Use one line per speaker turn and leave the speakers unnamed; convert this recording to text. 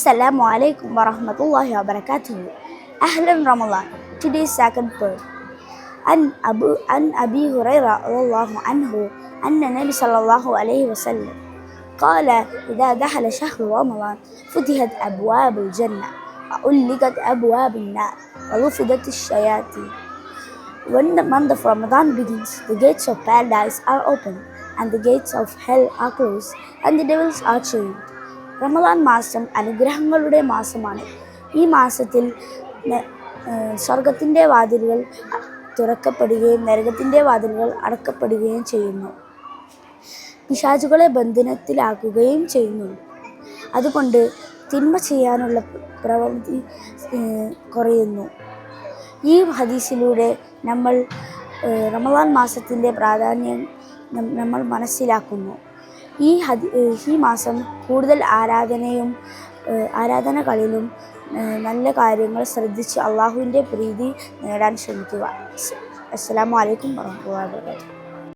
Assalamu alaikum wa rahmatullahi wa barakatuh. Ahlan Ramadan. Today's second prayer. عن أبي هريرة رضي الله عنه أن النبي صلى الله عليه وسلم قال إذا دخل شهر رمضان فتحت أبواب الجنة وأغلقت أبواب النار ورفضت الشياطين. When the month of Ramadan begins, the gates of paradise are opened and the gates of hell are closed and the devils are chained. Ramadan മാസം അനുഗ്രഹങ്ങളുടെ മാസമാണ്. ഈ മാസത്തിൽ സ്വർഗത്തിൻ്റെ വാതിലുകൾ തുറക്കപ്പെടുകയും നരകത്തിൻ്റെ വാതിലുകൾ അടക്കപ്പെടുകയും ചെയ്യുന്നു. പിശാചുകളെ ബന്ധനത്തിലാക്കുകയും ചെയ്യുന്നു. അതുകൊണ്ട് തിന്മ ചെയ്യാനുള്ള പ്രവൃത്തി കുറയുന്നു. ഈ ഹദീസിലൂടെ നമ്മൾ റമദാൻ മാസത്തിൻ്റെ പ്രാധാന്യം നമ്മൾ മനസ്സിലാക്കുന്നു. ഈ മാസം കൂടുതൽ ആരാധനകളിലും നല്ല കാര്യങ്ങൾ ശ്രദ്ധിച്ച് അള്ളാഹുവിൻ്റെ പ്രീതി നേടാൻ ശ്രമിക്കുക. അസ്സലാമു അലൈക്കും വറഹ്മത്തുള്ളാഹി വബറകാതുഹു.